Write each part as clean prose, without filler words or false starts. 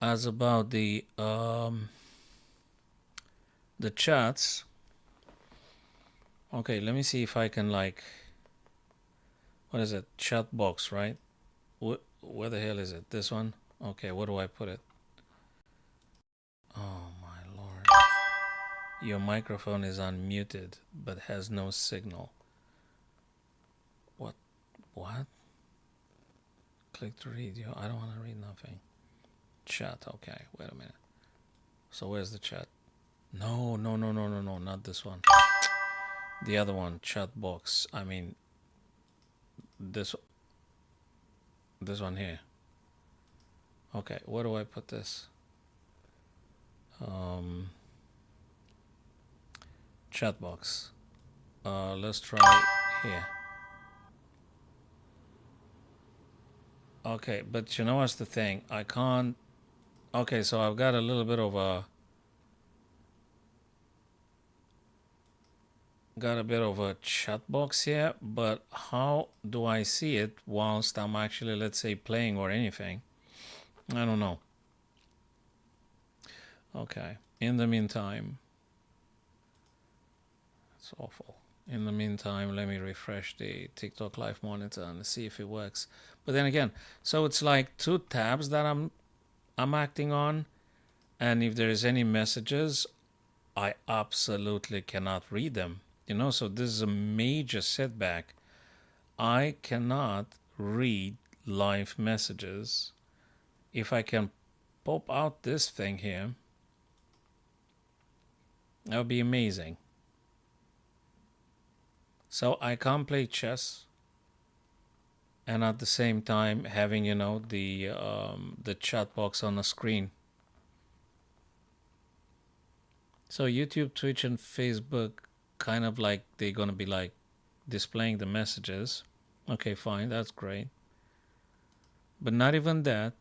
as about the chats. Okay, let me see if I can like, what is it? Chat box, right? Where the hell is it? This one? Okay, where do I put it? Oh my lord. Your microphone is unmuted but has no signal. What? What? Click to read. I don't want to read nothing. Chat. Okay, wait a minute. So where's the chat? No, no, no, no, no, no, not this one. The other one, chat box. I mean, this this one here. Okay, where do I put this? Chat box. Let's try here. Okay, but you know what's the thing? I can't. Okay, so I've got a little bit of a chat box here, but how do I see it whilst I'm actually, let's say, playing or anything? I don't know. Okay. In the meantime, it's awful. In the meantime, let me refresh the TikTok Live monitor and see if it works. But then again, so it's like two tabs that I'm acting on, and if there is any messages, I absolutely cannot read them. So this is a major setback. I cannot read live messages. If I can pop out this thing here, that would be amazing. So I can't play chess and at the same time having the chat box on the screen. So YouTube, Twitch, and Facebook kind of like they're gonna be like displaying the messages. Okay, fine, that's great. But not even that.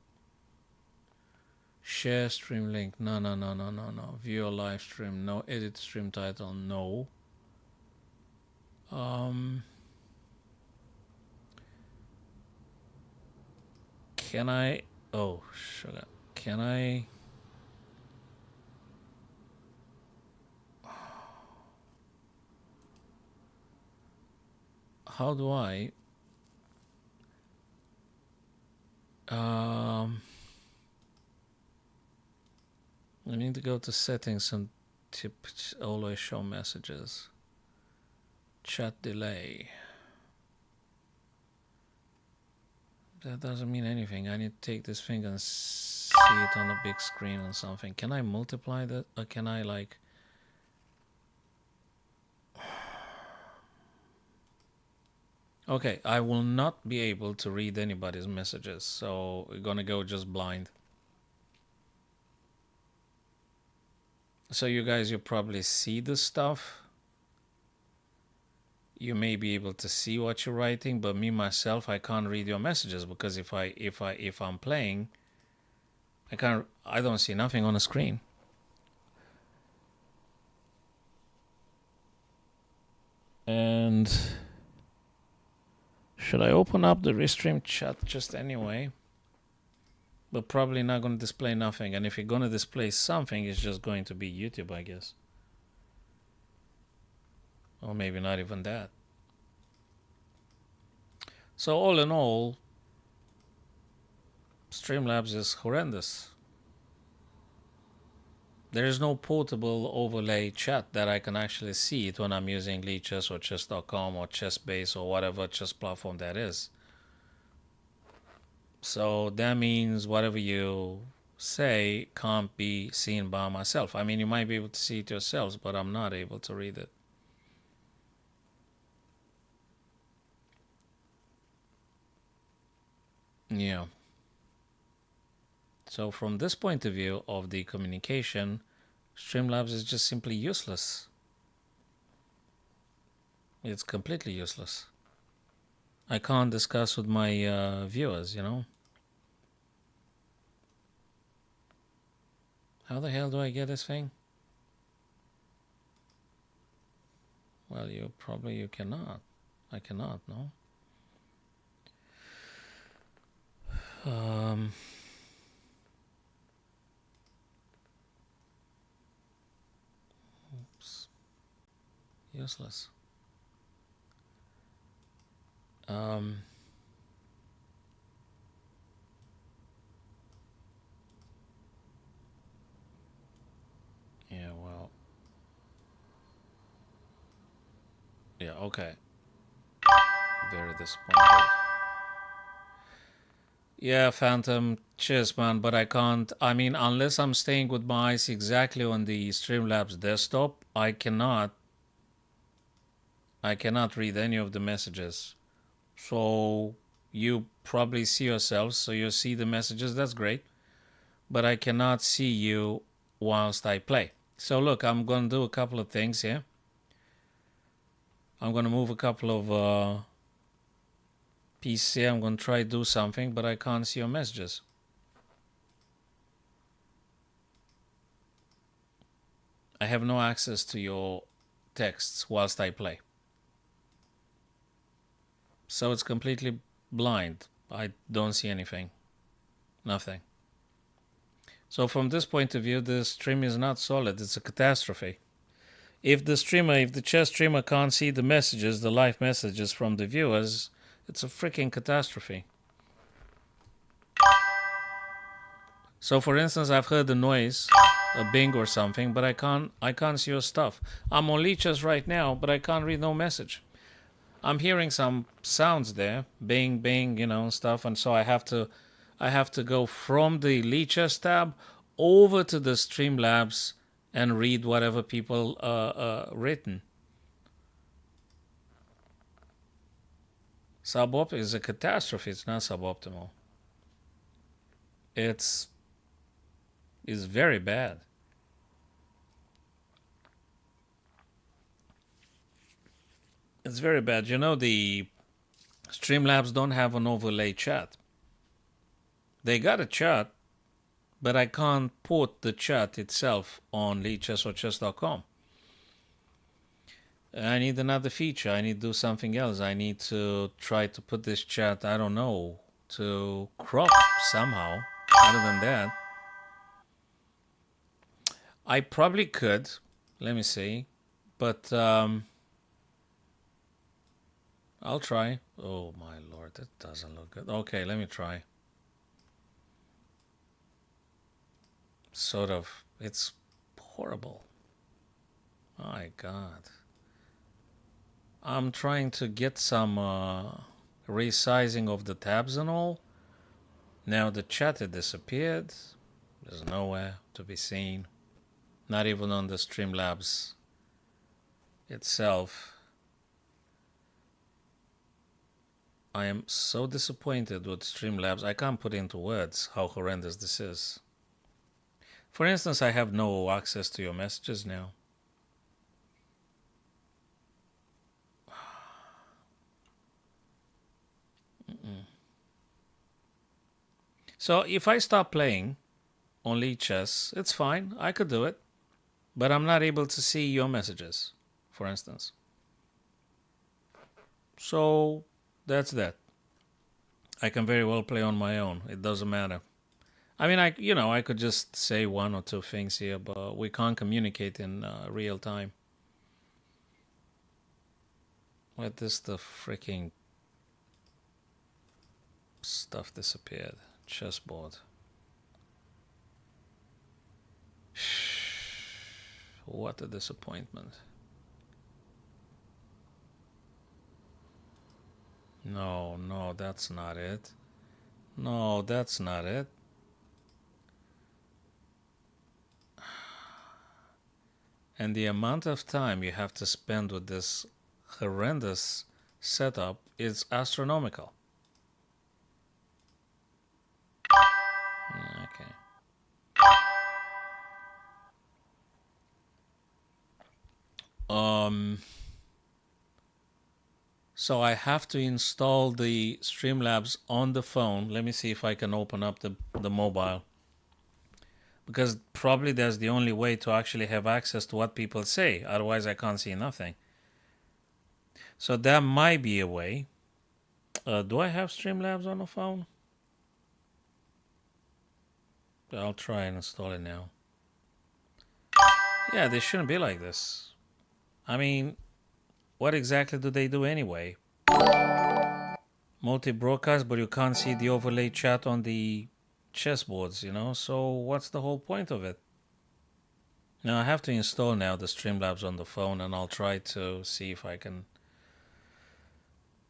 Share stream link. No, no, no, no, no, no. View a live stream. No. Edit stream title. No. Can I? Oh, sugar. Can I? How do I? I need to go to settings and tip always show messages. Chat delay. That doesn't mean anything. I need to take this thing and see it on a big screen or something. Can I multiply that? Or can I like? Okay, I will not be able to read anybody's messages, so we're gonna go just blind. So you guys, you probably see the stuff. You may be able to see what you're writing, but me myself, I can't read your messages because if I'm playing, I don't see nothing on the screen. And should I open up the Restream chat just anyway? But probably not going to display nothing. And if you're going to display something, it's just going to be YouTube, I guess. Or maybe not even that. So all in all, Streamlabs is horrendous. There is no portable overlay chat that I can actually see it when I'm using Lichess or chess.com or Chessbase or whatever chess platform that is. So that means whatever you say can't be seen by myself. I mean, you might be able to see it yourselves, but I'm not able to read it. Yeah. So from this point of view of the communication, Streamlabs is just simply useless. It's completely useless. I can't discuss with my viewers, How the hell do I get this thing? Well, you cannot. I cannot, no? Um, Useless. Yeah, well. Yeah, okay. Very disappointed. Yeah, Phantom, cheers, man, but I can't. I mean, unless I'm staying with my eyes exactly on the Streamlabs desktop, I cannot read any of the messages. So you probably see yourselves, so you see the messages, that's great. But I cannot see you whilst I play. So look, I'm going to do a couple of things here. I'm going to move a couple of PC. I'm going to try to do something, but I can't see your messages. I have no access to your texts whilst I play. So it's completely blind. I don't see anything. Nothing. So from this point of view, the stream is not solid. It's a catastrophe. If the chess streamer can't see the messages, the live messages from the viewers, it's a freaking catastrophe. So for instance, I've heard the noise, a bing or something, but I can't see your stuff. I'm on Lichess right now, but I can't read no message. I'm hearing some sounds there, bing, bing, stuff, and so I have to go from the Lichess tab over to the Streamlabs and read whatever people written. Suboptimal is a catastrophe. It's not suboptimal. It's very bad. It's very bad. The Streamlabs don't have an overlay chat. They got a chat, but I can't put the chat itself on Lichess or chess.com. I need another feature. I need to do something else. I need to try to put this chat, I don't know, to crop somehow. Other than that, I probably could. Let me see. But I'll try. Oh my lord, that doesn't look good. Okay, let me try. Sort of. It's horrible. My god. I'm trying to get some resizing of the tabs and all. Now the chat had disappeared. There's nowhere to be seen. Not even on the Streamlabs itself. I am so disappointed with Streamlabs. I can't put into words how horrendous this is. For instance, I have no access to your messages now. So if I stop playing on Lichess, it's fine. I could do it. But I'm not able to see your messages, for instance. So that's that. I can very well play on my own. It doesn't matter. I mean, I could just say one or two things here, but we can't communicate in real time. Where does the freaking stuff disappeared? Chessboard. What a disappointment. No, that's not it. No, that's not it. And the amount of time you have to spend with this horrendous setup is astronomical. Okay. So I have to install the Streamlabs on the phone. Let me see if I can open up the mobile. Because probably that's the only way to actually have access to what people say. Otherwise, I can't see nothing. So that might be a way. Do I have Streamlabs on the phone? I'll try and install it now. Yeah, they shouldn't be like this. I mean, What exactly do they do anyway? Multi-broadcast, but you can't see the overlay chat on the chessboards, you know? So what's the whole point of it? Now I have to install now the Streamlabs on the phone, and I'll try to see if I can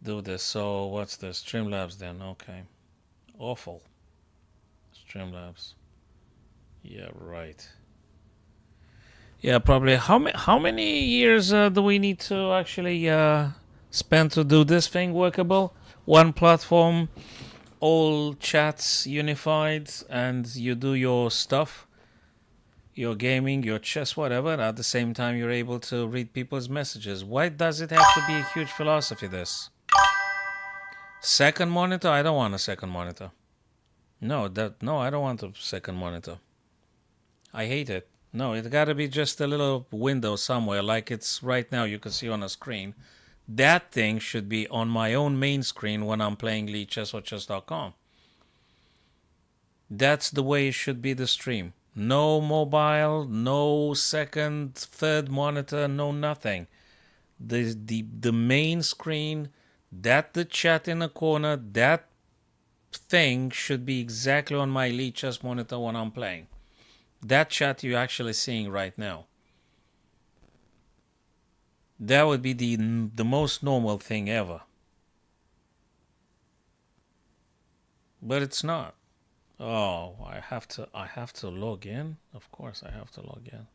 do this. So what's the Streamlabs then? Okay. Awful. Streamlabs. Yeah, right. Yeah, probably. How many years do we need to actually spend to do this thing workable? One platform, all chats unified, and you do your stuff, your gaming, your chess, whatever. And at the same time, you're able to read people's messages. Why does it have to be a huge philosophy? This second monitor? I don't want a second monitor. No, I don't want a second monitor. I hate it. No, it gotta be just a little window somewhere, like it's right now. You can see on a screen. That thing should be on my own main screen when I'm playing Lichess or chess.com. That's the way it should be, the stream. No mobile, no second, third monitor, no nothing. The main screen, that the chat in the corner, that thing should be exactly on my Lichess monitor when I'm playing. That chat you're actually seeing right now. That would be the most normal thing ever. But it's not. Oh, I have to log in? Of course I have to log in.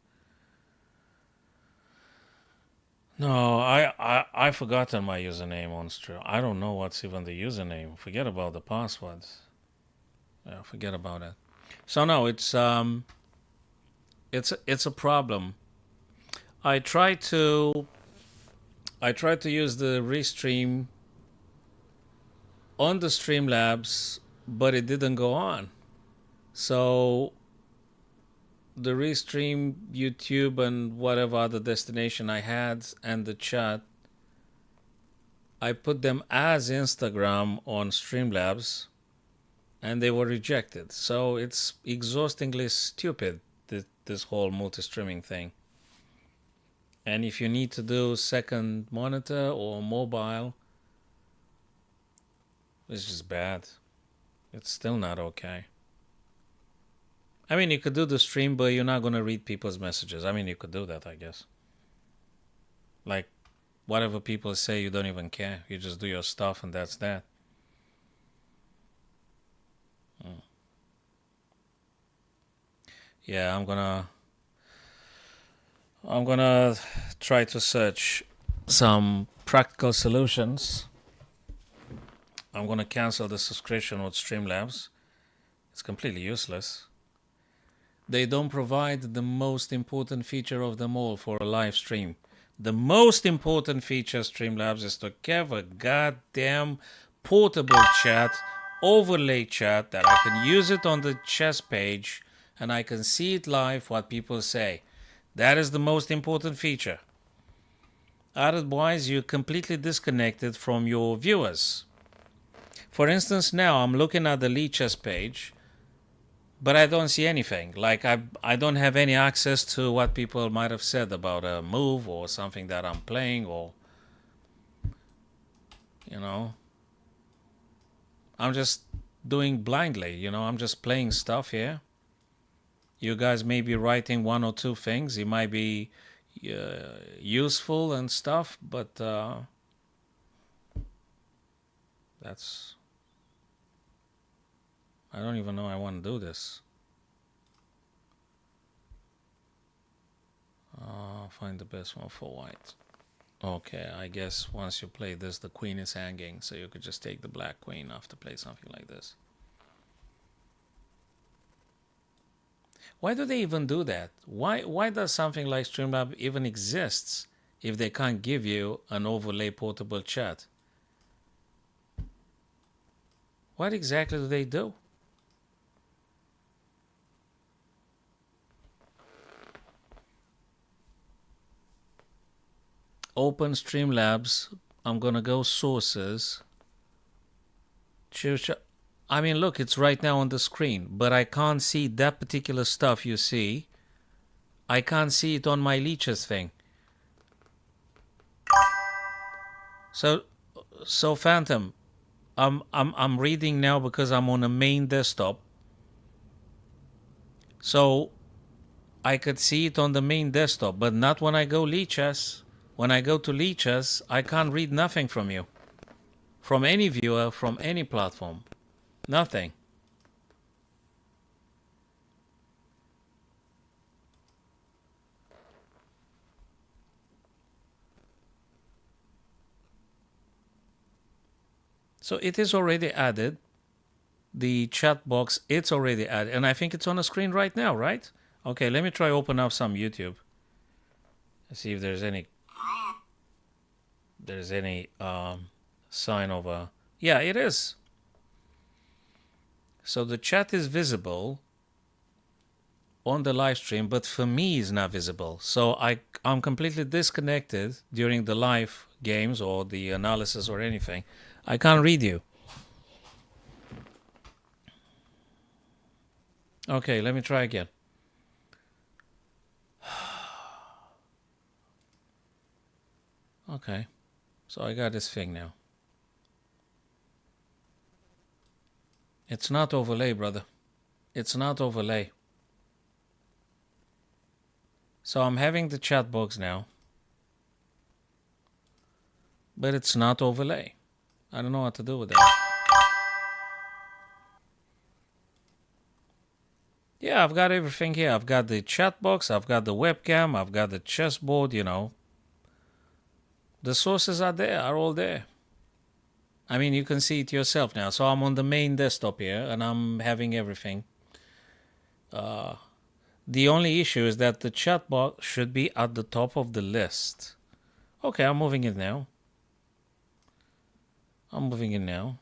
No, I've forgotten my username on stream. I don't know what's even the username. Forget about the password. Yeah, forget about it. So no, it's a problem. I tried to use the Restream on the Streamlabs, but it didn't go on. So the Restream, YouTube, and whatever other destination I had, and the chat, I put them as Instagram on Streamlabs, and they were rejected. So it's exhaustingly stupid, this whole multi-streaming thing. And if you need to do second monitor or mobile, it's just bad. It's still not okay. I mean, you could do the stream, but you're not going to read people's messages. I mean, you could do that, I guess. Like, whatever people say, you don't even care. You just do your stuff, and that's that. Yeah, I'm gonna try to search some practical solutions. I'm gonna cancel the subscription with Streamlabs. It's completely useless. They don't provide the most important feature of them all for a live stream. The most important feature of Streamlabs is to have a goddamn portable chat, overlay chat, that I can use it on the chess page and I can see it live what people say. That is the most important feature. Otherwise, you're completely disconnected from your viewers. For instance, now I'm looking at the Lichess page, but I don't see anything. Like I don't have any access to what people might have said about a move or something that I'm playing, or, you know, I'm just doing blindly, you know, I'm just playing stuff here. You guys may be writing one or two things. It might be useful and stuff, but that's... I don't even know I want to do this. Find the best one for white. Okay, I guess once you play this, the queen is hanging, so you could just take the black queen after play something like this. Why do they even do that? Why does something like Streamlabs even exists if they can't give you an overlay portable chat? What exactly do they do? Open Streamlabs. I'm gonna go sources. I mean, look, it's right now on the screen, but I can't see that particular stuff you see. I can't see it on my Lichess thing. So, so Phantom, I'm reading now because I'm on a main desktop. So I could see it on the main desktop, but not when I go Lichess. When I go to Lichess, I can't read nothing from you. From any viewer, from any platform. Nothing. So it is already added. The chat box, it's already added. And I think it's on the screen right now, right? Okay, let me try open up some YouTube. Let's see if there's any sign of a... Yeah, it is. So the chat is visible on the live stream, but for me is not visible. So I'm completely disconnected during the live games or the analysis or anything. I can't read you. Okay, let me try again. Okay, so I got this thing now. It's not overlay, brother. It's not overlay. So I'm having the chat box now, but it's not overlay. I don't know what to do with that. Yeah, I've got everything here. I've got the chat box, I've got the webcam, I've got the chessboard, you know. The sources are there, are all there. I mean, you can see it yourself now. So I'm on the main desktop here, and I'm having everything. The only issue is that the chat box should be at the top of the list. Okay, I'm moving it now. I'm moving it now.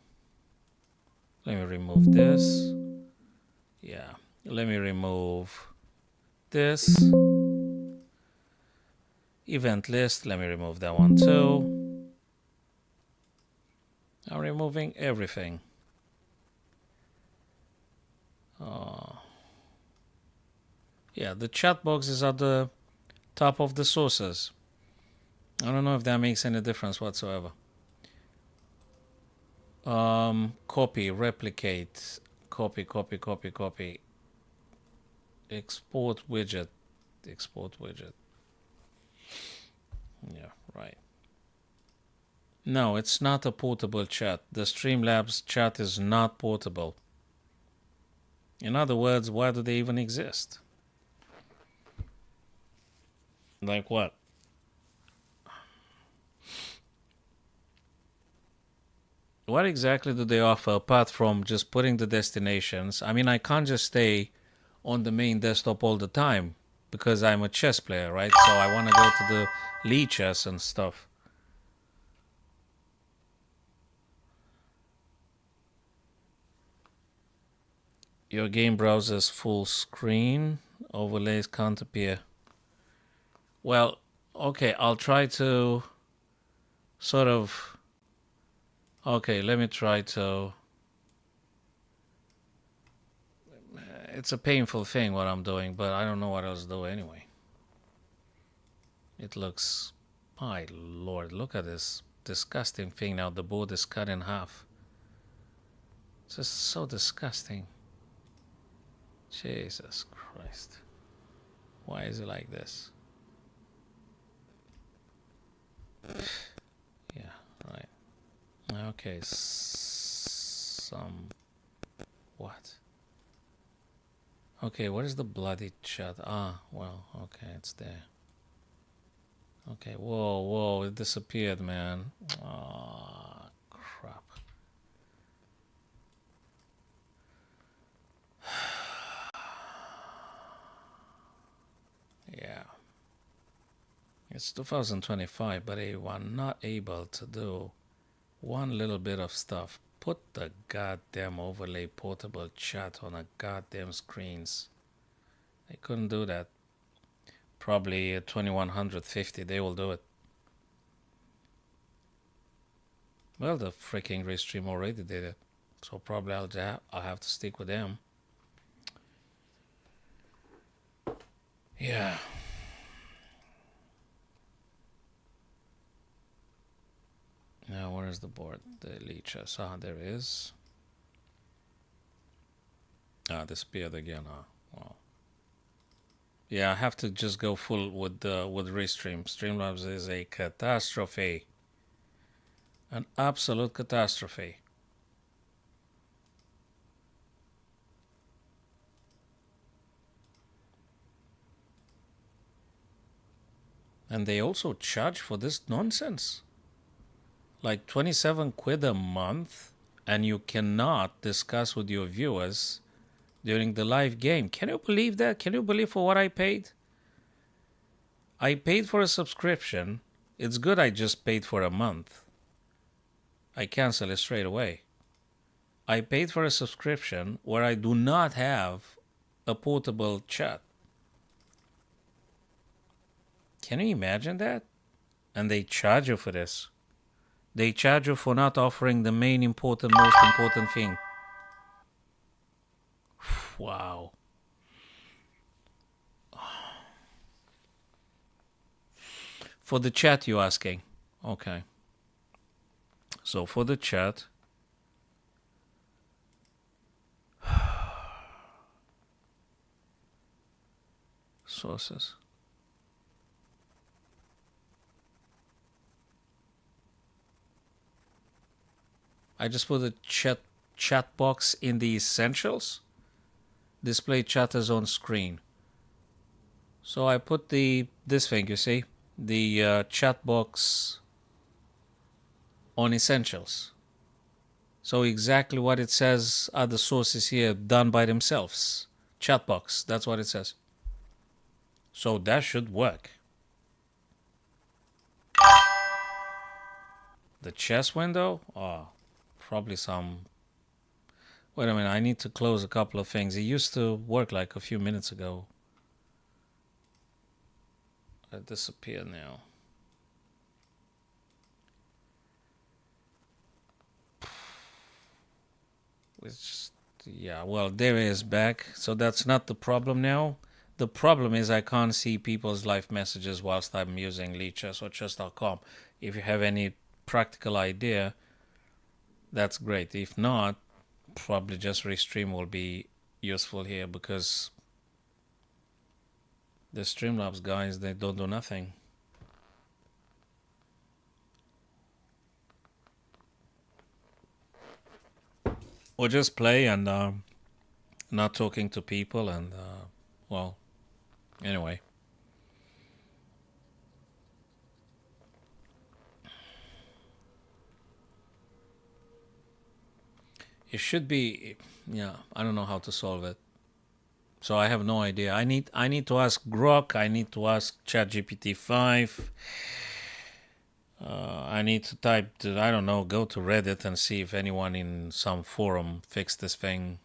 Let me remove this. Yeah, let me remove this. Event list, let me remove that one too. I'm removing everything. Yeah, the chat box is at the top of the sources. I don't know if that makes any difference whatsoever. Copy, replicate, copy. Export widget. Yeah, right. No, it's not a portable chat. The Streamlabs chat is not portable. In other words, why do they even exist? Like what? What exactly do they offer apart from just putting the destinations? I mean, I can't just stay on the main desktop all the time because I'm a chess player, right? So I want to go to the Lichess and stuff. Your game browser's full screen. Overlays can't appear. Well, okay, I'll try to sort of... Okay, let me try to... It's a painful thing what I'm doing, but I don't know what else to do anyway. It looks... My lord, look at this disgusting thing now. The board is cut in half. It's just so disgusting. Jesus Christ. Why is it like this? Yeah, right. Okay, some... What? Okay, what is the bloody chat? Ah, well, okay, it's there. Okay, whoa, it disappeared, man. Ah, crap. Yeah. It's 2025, but they were not able to do one little bit of stuff. Put the goddamn overlay portable chat on a goddamn screens. They couldn't do that. Probably 2150, they will do it. Well, the freaking Restream already did it. So probably I'll have to stick with them. Yeah. Where's the board? The Lichess. Ah, there it is. Ah, disappeared again. Ah, wow. Yeah, I have to just go full with Restream. Streamlabs is a catastrophe. An absolute catastrophe. And they also charge for this nonsense. Like 27 quid a month, and you cannot discuss with your viewers during the live game. Can you believe that? Can you believe for what I paid? I paid for a subscription. It's good I just paid for a month. I cancel it straight away. I paid for a subscription where I do not have a portable chat. Can you imagine that? And they charge you for this. They charge you for not offering the most important thing. Wow. For the chat, you're asking? Okay. So for the chat, sources. I just put a chat box in the essentials. Display chatters on screen. So I put this thing, you see, the chat box on essentials. So exactly what it says are the sources here done by themselves. Chat box, that's what it says. So that should work. The chess window? Oh, probably some... Wait a minute, I need to close a couple of things. It used to work like a few minutes ago. It disappeared now. It's, yeah, well, there it is back. So that's not the problem now. The problem is I can't see people's live messages whilst I'm using Lichess or chess.com. If you have any practical idea, that's great. If not, probably just Restream will be useful here, because the Streamlabs guys, they don't do nothing. Or just play and not talking to people, and well, anyway. It should be, yeah, I don't know how to solve it. So I have no idea. I need to ask Grok. I need to ask ChatGPT 5. I need to I don't know, go to Reddit and see if anyone in some forum fixed this thing.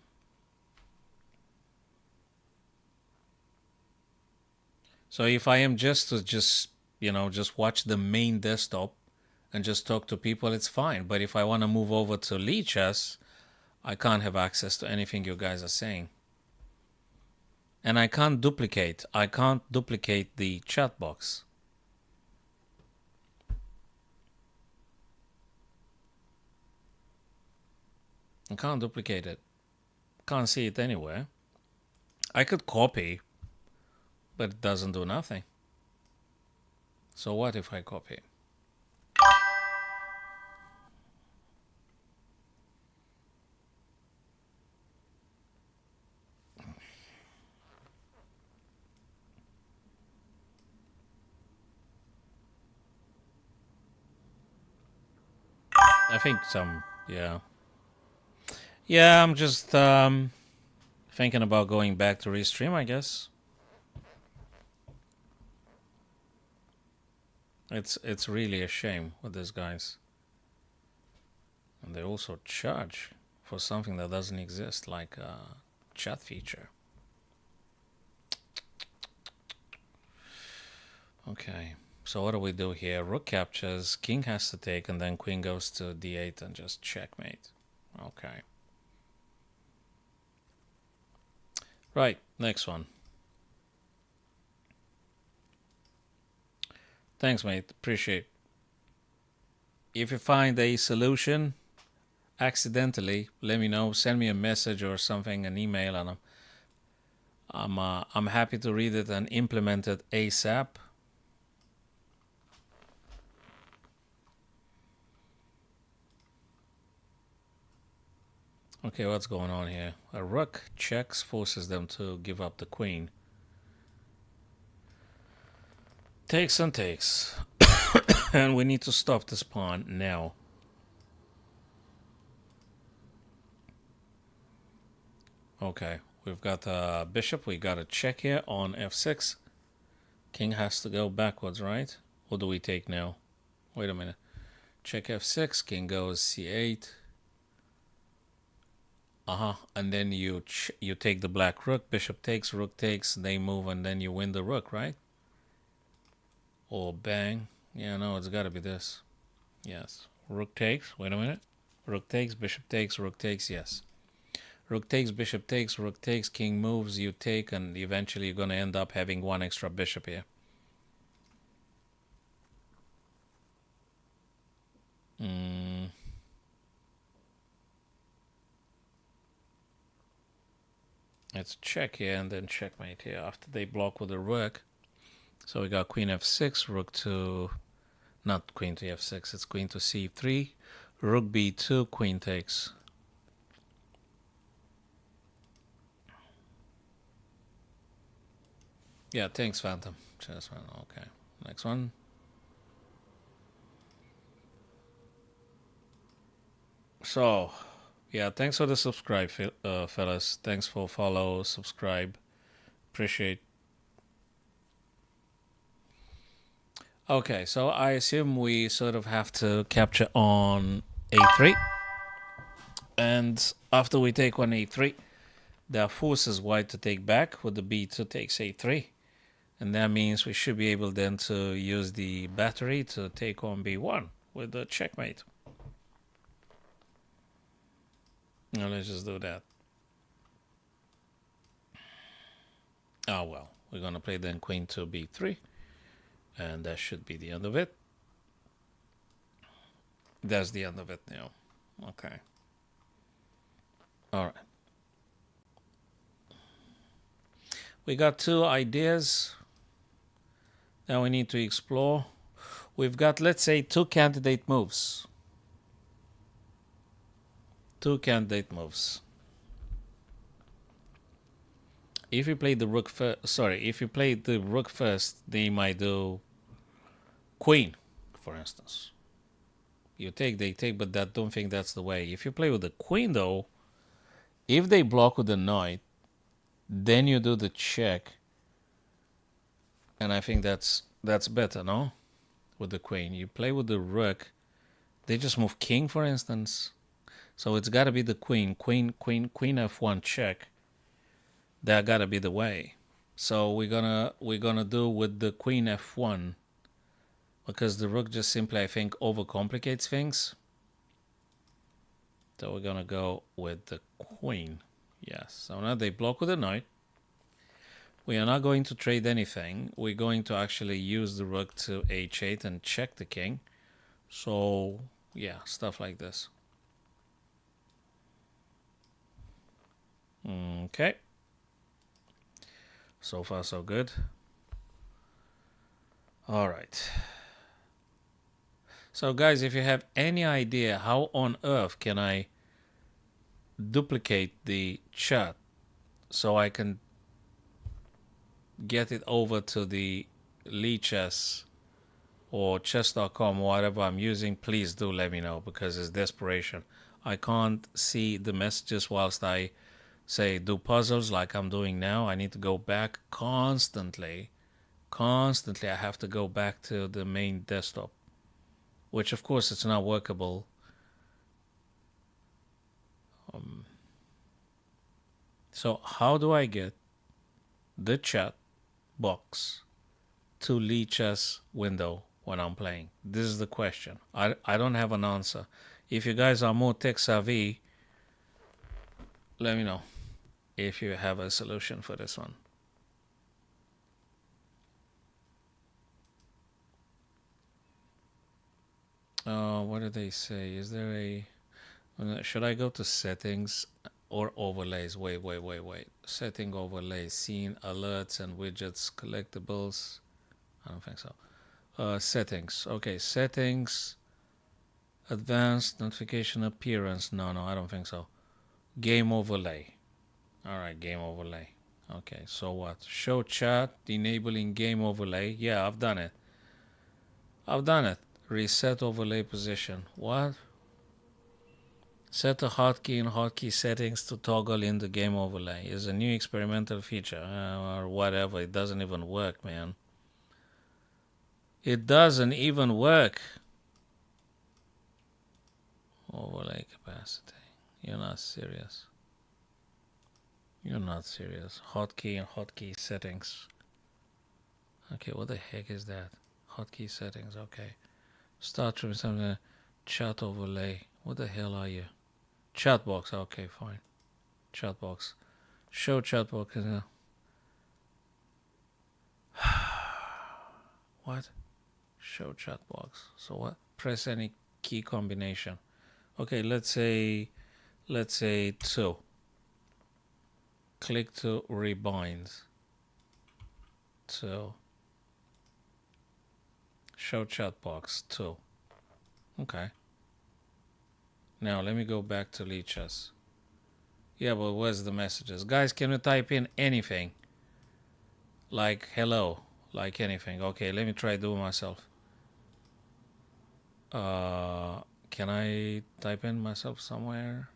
So if I am just to just watch the main desktop and just talk to people, it's fine. But if I want to move over to Lichess, I can't have access to anything you guys are saying. And I can't duplicate. The chat box. I can't duplicate it. Can't see it anywhere. I could copy, but it doesn't do nothing. So what if I copy? I think yeah. Yeah, I'm just thinking about going back to Restream, I guess. It's really a shame with these guys. And they also charge for something that doesn't exist, like a chat feature. Okay, so what do we do here? Rook captures, king has to take, and then queen goes to d8 and just checkmate. Okay. Right, next one. Thanks, mate. Appreciate. If you find a solution accidentally, let me know. Send me a message or something, an email, and I'm happy to read it and implement it ASAP. Okay, what's going on here? A rook checks, forces them to give up the queen. Takes and takes. And we need to stop this pawn now. Okay, we've got a bishop. We got a check here on f6. King has to go backwards, right? What do we take now? Wait a minute. Check f6. King goes c8. And then you take the black rook. Bishop takes, rook takes. They move, and then you win the rook, right? Or bang. Yeah, no, it's got to be this. Yes. Rook takes. Wait a minute. Rook takes, bishop takes, rook takes. Yes. Rook takes, bishop takes, rook takes, king moves, you take, and eventually you're going to end up having one extra bishop here. Let's check here and then checkmate here after they block with the rook. So we got queen f6, rook to, not queen to f6, it's queen to c3, rook b2, queen takes. Yeah, thanks, Phantom. Just one. Okay, next one. So, yeah, thanks for the subscribe, fellas. Thanks for follow, subscribe. Appreciate. Okay, so I assume we sort of have to capture on a3. And after we take on a3, that forces white to take back with the b2 takes a3. And that means we should be able then to use the battery to take on b1 with the checkmate. Now let's just do that. Oh well, we're gonna play then queen to b3, and that should be the end of it. That's the end of it now. Okay. All right. We got two ideas that we need to explore. We've got, let's say, two candidate moves. Two candidate moves. If you play the rook first, if you play the rook first, they might do queen, for instance. You take, they take, but that don't think that's the way. If you play with the queen, though, if they block with the knight, then you do the check, and I think that's better, no? With the queen, you play with the rook, they just move king, for instance. So it's got to be the queen, queen f1 check. That got to be the way. So we're gonna do with the queen f1, because the rook just simply, I think, overcomplicates things. So we're gonna go with the queen. Yes. So now they block with the knight. We are not going to trade anything. We're going to actually use the rook to h8 and check the king. So yeah, stuff like this. Okay. So far, so good. All right. So guys, if you have any idea how on earth can I duplicate the chat so I can get it over to the Lichess or chess.com, whatever I'm using, please do let me know, because it's desperation. I can't see the messages whilst I say do puzzles like I'm doing now. I need to go back constantly. I have to go back to the main desktop, which of course it's not workable. So how do I get the chat box to Lichess window when I'm playing? This is the question. I don't have an answer. If you guys are more tech savvy, let me know if you have a solution for this one. What do they say? Is there a... should I go to settings or overlays? Wait. Setting overlays, scene, alerts and widgets, collectibles. I don't think so. Settings. Okay, settings, advanced notification appearance. No, I don't think so. Game overlay. All right, game overlay. Okay, so what? Show chat, enabling game overlay. Yeah, I've done it. Reset overlay position. What? Set a hotkey in hotkey settings to toggle in the game overlay. Is a new experimental feature or whatever. It doesn't even work, man. It doesn't even work. Overlay capacity. You're not serious. You're not serious. Hotkey and hotkey settings. Okay, what the heck is that? Hotkey settings. Okay. Start from some chat overlay. What the hell are you? Chat box. Okay, fine. Chat box. Show chat box. What? Show chat box. So what? Press any key combination. Okay, let's say 2. Click to rebind. 2. Show chat box 2. Okay. Now let me go back to Lichess. Yeah, but where's the messages? Guys, can you type in anything? Like hello, like anything. Okay, let me try doing myself. Can I type in myself somewhere?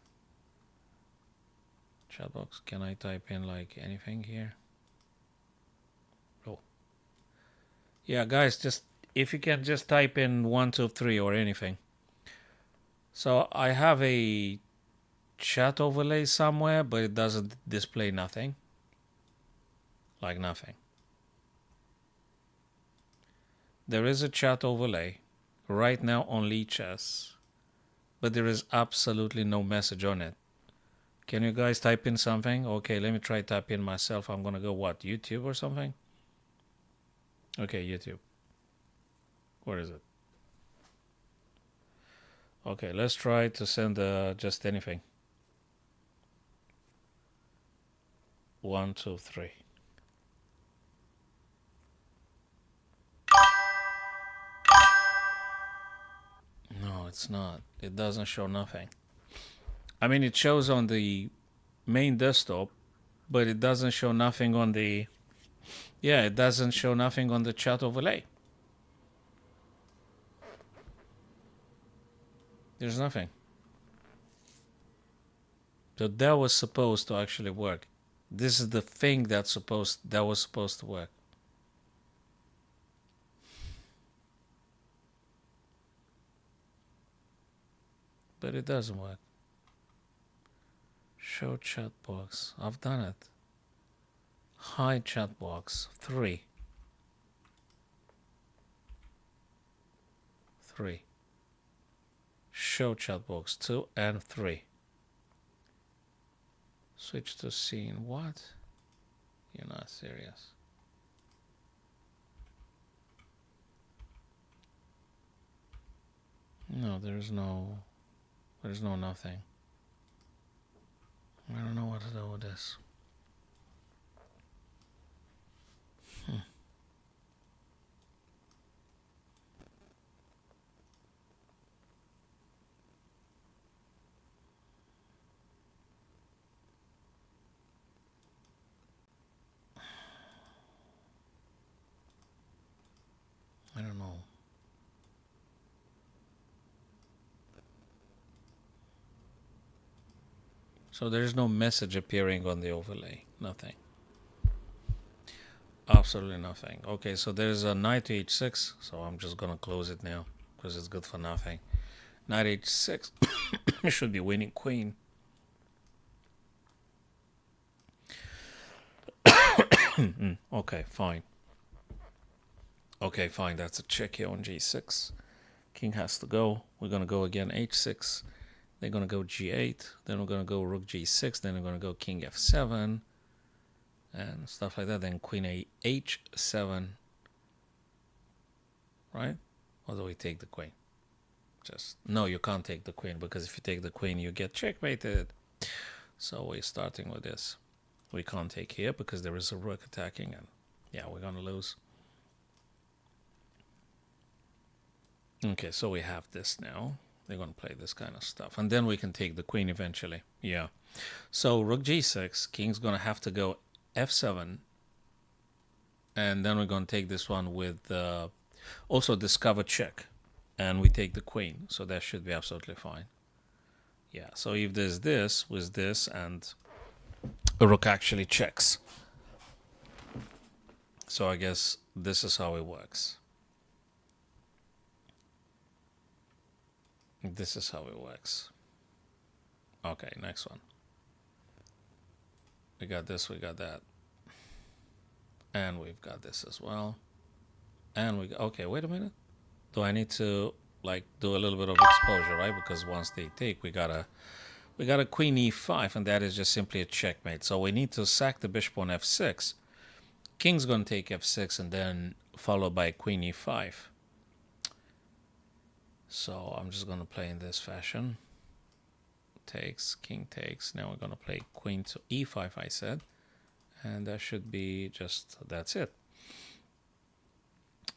Chat box. Can I type in like anything here? Oh. Yeah, guys, just if you can just type in 1, 2, 3 or anything. So I have a chat overlay somewhere, but it doesn't display nothing. Like nothing. There is a chat overlay right now on Lichess, but there is absolutely no message on it. Can you guys type in something? Okay, let me try type in myself. I'm gonna go what? YouTube or something? Okay, YouTube. Where is it? Okay, let's try to send just anything. 1, 2, 3. No, it's not. It doesn't show nothing. I mean, it shows on the main desktop, but it doesn't show nothing on the... Yeah, it doesn't show nothing on the chat overlay. There's nothing. So that was supposed to actually work. This is the thing that was supposed to work. But it doesn't work. Show chat box. I've done it. Hide chat box. 3. 3. Show chat box 2 and 3. Switch to scene. What? You're not serious. No, there's no nothing. I don't know what to do with this. I don't know. So there's no message appearing on the overlay. Nothing. Absolutely nothing. Okay, so there's a knight to h6. So I'm just gonna close it now because it's good for nothing. Knight h6. Should be winning queen. Okay, fine. Okay, fine. That's a check here on g6. King has to go. We're gonna go again h6. They're gonna go g8. Then we're gonna go rook g6. Then we're gonna go king f7 and stuff like that. Then queen a h7. Right? Or do we take the queen? Just no, you can't take the queen, because if you take the queen, you get checkmated. So we're starting with this. We can't take here because there is a rook attacking, and yeah, we're gonna lose. Okay, so we have this now. They're gonna play this kind of stuff, and then we can take the queen eventually. Yeah. So rook g6, king's gonna have to go f7, and then we're gonna take this one with also discover check, and we take the queen, so that should be absolutely fine. Yeah, so if there's this with this, and a rook actually checks. So I guess this is how it works. This is how it works. Okay, next one. We got this, we got that. And we've got this as well. And we, okay, wait a minute. Do I need to like do a little bit of exposure, right? Because once they take, we got a queen e5, and that is just simply a checkmate. So we need to sack the bishop on f6. King's gonna take f6, and then followed by queen e5. So I'm just gonna play in this fashion. Takes, king takes. Now we're gonna play queen to e5, I said. And that should be just, that's it.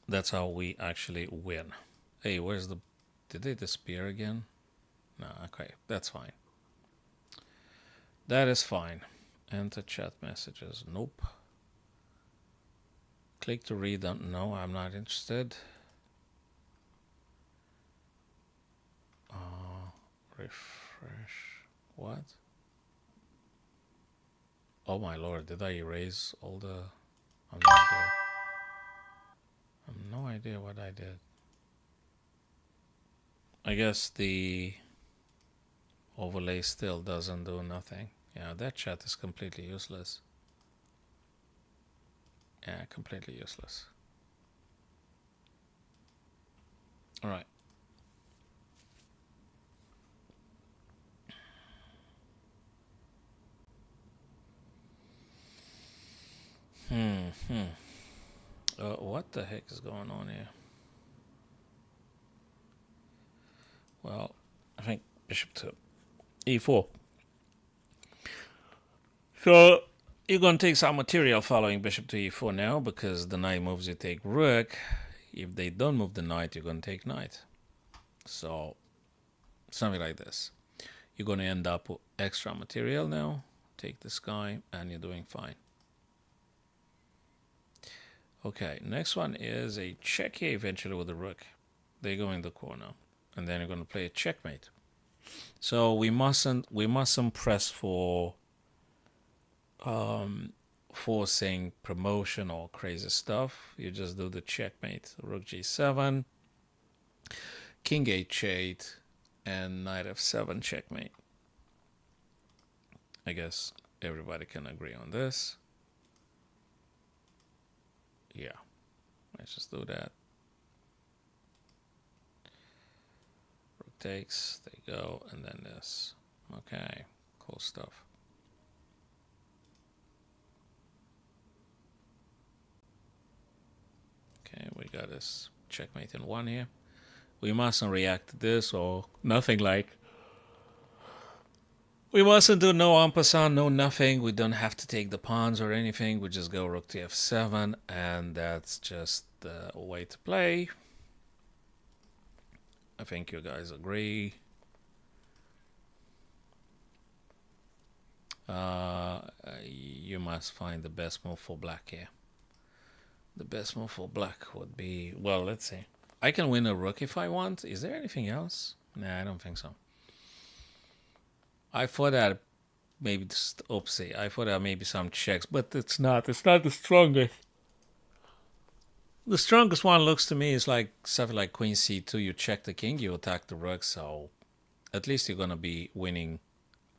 That's how we actually win. Hey, where's the, did they disappear again? No, okay, that's fine. That is fine. Enter chat messages, nope. Click to read them, no, I'm not interested. Refresh, what? Oh my lord, did I erase all the, I have no idea what I did. I guess the overlay still doesn't do nothing. Yeah, that chat is completely useless. Yeah, completely useless. All right. What the heck is going on here? Well, I think bishop to e4. So you're going to take some material following bishop to e4 now, because the knight moves, you take rook. If they don't move the knight, you're going to take knight. So something like this. You're going to end up with extra material now. Take this guy, and you're doing fine. Okay, next one is a check here eventually with the rook. They go in the corner, and then you're going to play a checkmate. So we mustn't press for forcing promotion or crazy stuff. You just do the checkmate. Rook g7, king h8, and knight f7 checkmate. I guess everybody can agree on this. Yeah, let's just do that. Rook takes, they go, and then this. Okay, cool stuff. Okay, we got this checkmate in one here. We mustn't react to this or nothing like. We mustn't do no en passant, no nothing. We don't have to take the pawns or anything. We just go rook to f7, and that's just the way to play. I think you guys agree. You must find the best move for black here. The best move for black would be, well, let's see. I can win a rook if I want. Is there anything else? Nah, I don't think so. I thought that maybe, oopsie, I thought that maybe some checks, but it's not. It's not the strongest. The strongest one looks to me is like something like queen c2. You check the king, you attack the rook, so at least you're going to be winning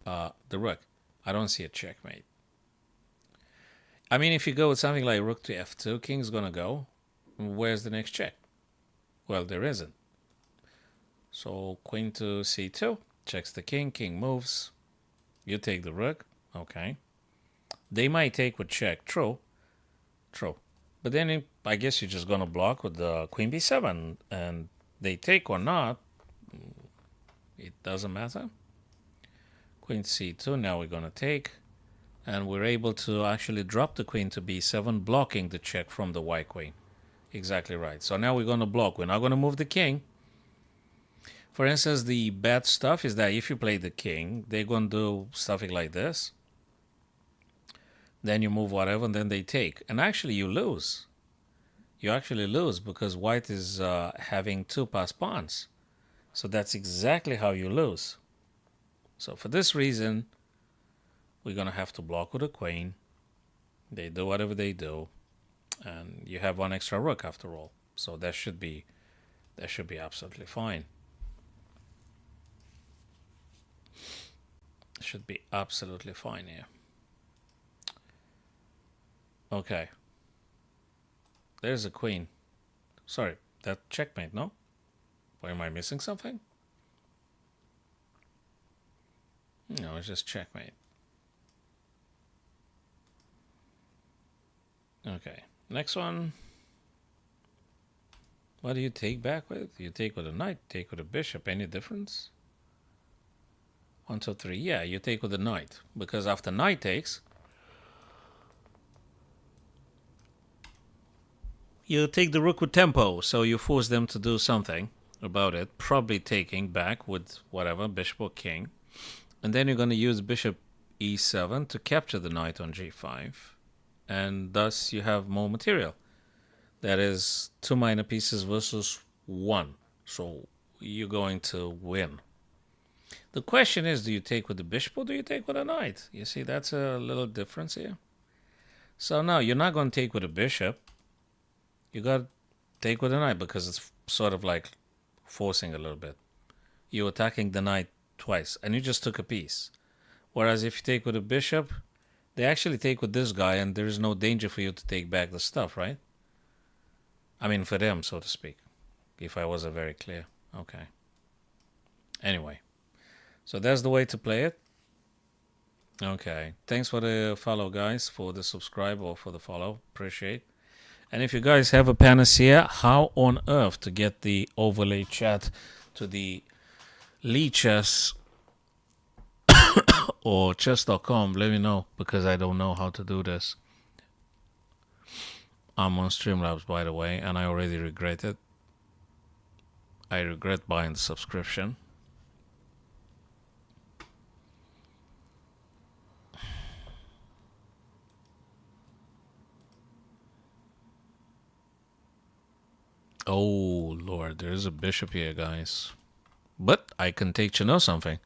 the rook. I don't see a checkmate. I mean, if you go with something like rook to f2, king's going to go. Where's the next check? Well, there isn't. So queen to c2, checks the king, king moves. You take the rook, okay. They might take with check, true. But then I guess you're just going to block with the queen b7, and they take or not, It doesn't matter. Queen c2, now we're going to take. And we're able to actually drop the queen to b7, blocking the check from the white queen. Exactly right. So now we're going to block. We're not going to move the king. For instance, the bad stuff is that if you play the king, they're going to do something like this. Then you move whatever, and then they take. And actually, you lose. You actually lose because white is having two passed pawns. So that's exactly how you lose. So for this reason, we're going to have to block with a queen. They do whatever they do. And you have one extra rook after all. So that should be absolutely fine. Should be absolutely fine here. Okay. There's a queen. Sorry, that checkmate, no? Or am I missing something? No, it's just checkmate. Okay, next one. What do you take back with? You take with a knight, take with a bishop. Any difference? 1, 2, 3. Yeah, you take with a knight. Because after knight takes, you take the rook with tempo. So you force them to do something about it. Probably taking back with whatever, bishop or king. And then you're going to use bishop e7 to capture the knight on g5. And thus you have more material. That is 2 minor pieces versus 1. So you're going to win. The question is, do you take with the bishop or do you take with a knight? You see, that's a little difference here. So now you're not going to take with a bishop. You got to take with a knight because it's sort of like forcing a little bit. You're attacking the knight twice and you just took a piece. Whereas if you take with a bishop, they actually take with this guy and there's no danger for you to take back the stuff, right? I mean, for them, so to speak. If I wasn't very clear. Okay. Anyway. So that's the way to play it. Okay. Thanks for the follow, guys. For the subscribe or for the follow. Appreciate. And if you guys have a panacea, how on earth to get the overlay chat to the Lichess or chess.com, let me know, because I don't know how to do this. I'm on Streamlabs, by the way, and I already regret it. I regret buying the subscription. Oh, Lord, there's a bishop here, guys. But I can take to know something.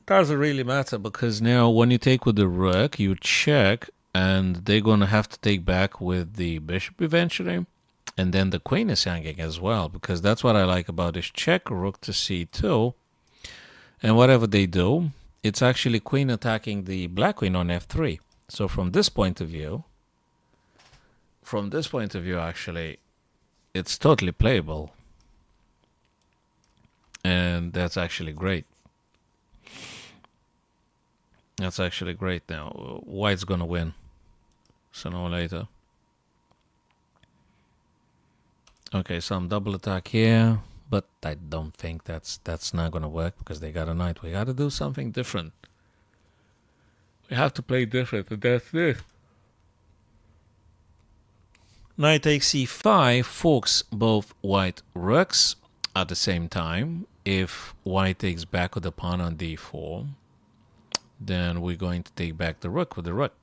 Doesn't really matter because now when you take with the rook, you check and they're going to have to take back with the bishop eventually. And then the queen is hanging as well because that's what I like about this check, rook to c2. And whatever they do, it's actually queen attacking the black queen on f3. So from this point of view, actually, it's totally playable. And that's actually great. That's actually great now. White's gonna win. Sooner or later. Okay, some double attack here. But I don't think that's not gonna work because they got a knight. We gotta do something different. We have to play different, and that's this. Knight takes c5 forks both white rooks at the same time. If white takes back with the pawn on d4, then we're going to take back the rook with the rook.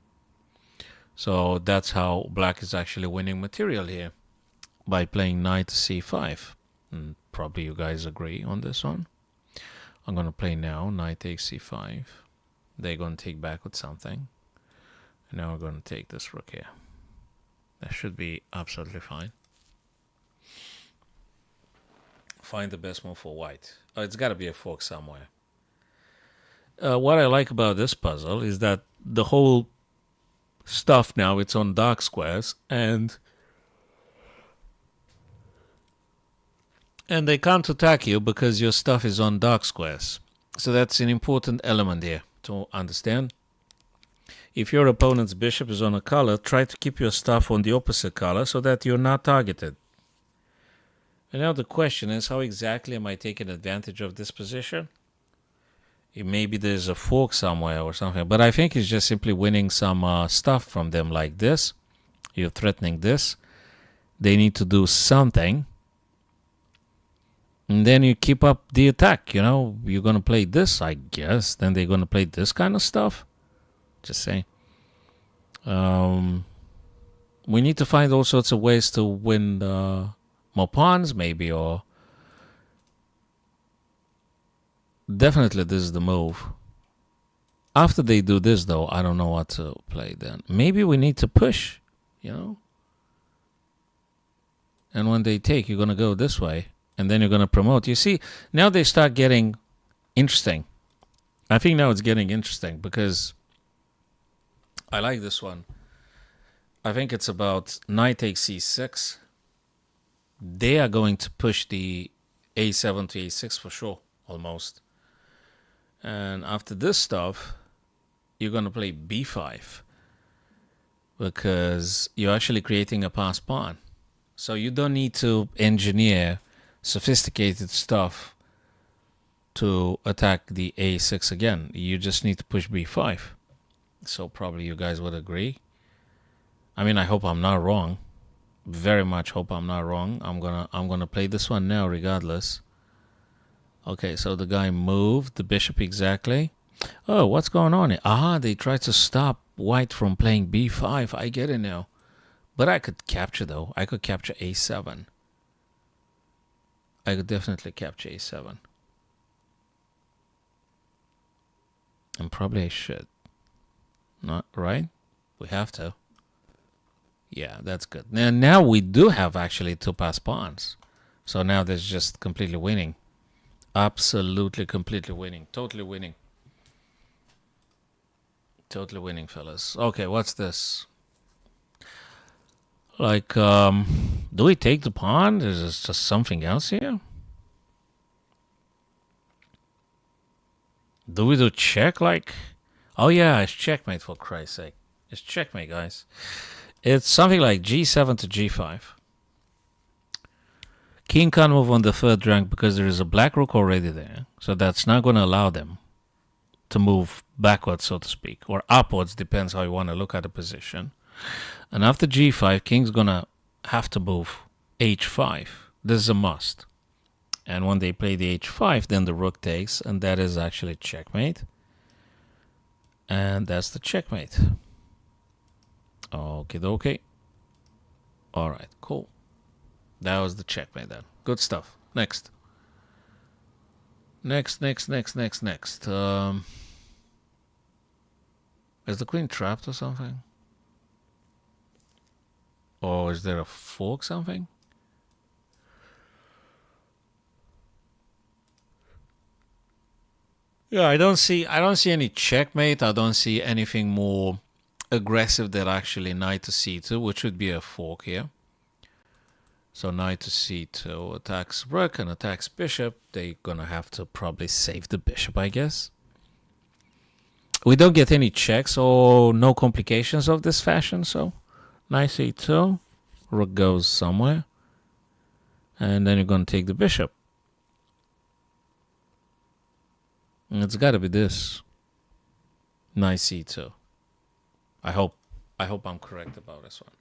So that's how black is actually winning material here, by playing knight to c5. And probably you guys agree on this one. I'm going to play now knight takes c5. They're going to take back with something. And now we're going to take this rook here. That should be absolutely fine. Find the best move for white. Oh, it's got to be a fork somewhere. What I like about this puzzle is that the whole stuff now, it's on dark squares, and they can't attack you because your stuff is on dark squares. So that's an important element here to understand. If your opponent's bishop is on a color, try to keep your stuff on the opposite color so that you're not targeted. And now the question is, how exactly am I taking advantage of this position? Maybe there's a fork somewhere or something, but I think it's just simply winning some stuff from them like this. You're threatening this. They need to do something. And then you keep up the attack, you know. You're going to play this, I guess. Then they're going to play this kind of stuff. Just saying. We need to find all sorts of ways to win more pawns, maybe, or... Definitely this is the move. After they do this, though, I don't know what to play then. Maybe we need to push, you know. And when they take, you're going to go this way. And then you're going to promote. You see, now they start getting interesting. I think now it's getting interesting because I like this one. I think it's about knight takes c6. They are going to push the a7 to a6 for sure, almost. And after this stuff, you're going to play b5 because you're actually creating a passed pawn. So you don't need to engineer sophisticated stuff to attack the a6 again. You just need to push b5. So probably you guys would agree. I mean, I hope I'm not wrong. Very much hope I'm not wrong. I'm gonna play this one now regardless. Okay, so the guy moved the bishop exactly. Oh, what's going on here? Ah, they tried to stop white from playing b5. I get it now. But I could capture though. I could capture a7. I could definitely capture a7. And probably I should. Not right? We have to. Yeah, that's good. Now we do have actually two passed pawns. So now there's just completely winning. Absolutely, completely winning. Totally winning. Totally winning, fellas. Okay, what's this? Like, do we take the pawn? Is this just something else here? Do we do check? Like, oh yeah, it's checkmate, for Christ's sake. It's checkmate, guys. It's something like g7 to g5. King can't move on the third rank because there is a black rook already there. So that's not going to allow them to move backwards, so to speak, or upwards, depends how you want to look at the position. And after g5, king's going to have to move h5. This is a must. And when they play the h5, then the rook takes, and that is actually checkmate. And that's the checkmate. Okay, okay. All right, cool. That was the checkmate then. Good stuff. Next. Next. Is the queen trapped or something? Or is there a fork something? Yeah, I don't see any checkmate. I don't see anything more aggressive than actually knight to c2, which would be a fork here. So knight to c2 attacks rook and attacks bishop. They're gonna have to probably save the bishop, I guess. We don't get any checks or no complications of this fashion, so knight c2, rook goes somewhere, and then you're gonna take the bishop. And it's gotta be this. Knight c2. I hope I'm correct about this one.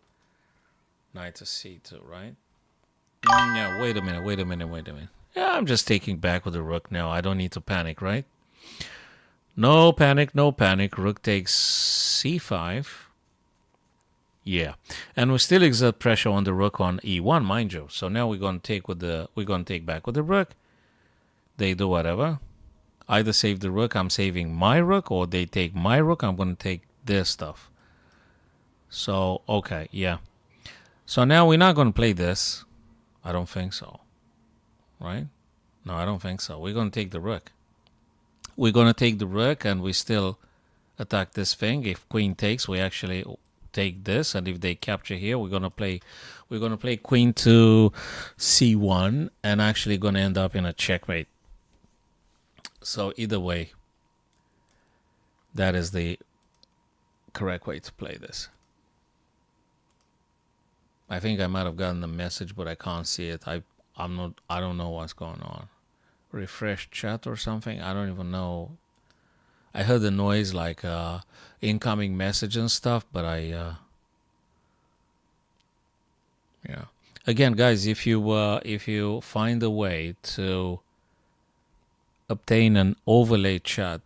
Knight to c2, right? Yeah, wait a minute. Yeah, I'm just taking back with the rook now. I don't need to panic, right? No panic. Rook takes c5. Yeah, and we still exert pressure on the rook on e1, mind you. So now we're gonna take back with the rook. They do whatever. Either save the rook, I'm saving my rook, or they take my rook, I'm gonna take their stuff. So okay, yeah. So now we're not gonna play this. I don't think so. Right? No, I don't think so. We're going to take the rook. We're going to take the rook and we still attack this thing. If queen takes, we actually take this. And if they capture here, we're going to play queen to c1 and actually going to end up in a checkmate. So either way, that is the correct way to play this. I think I might have gotten the message, but I can't see it. I don't know what's going on. Refresh chat or something. I don't even know. I heard the noise like incoming message and stuff, but yeah. Again, guys, if you find a way to obtain an overlay chat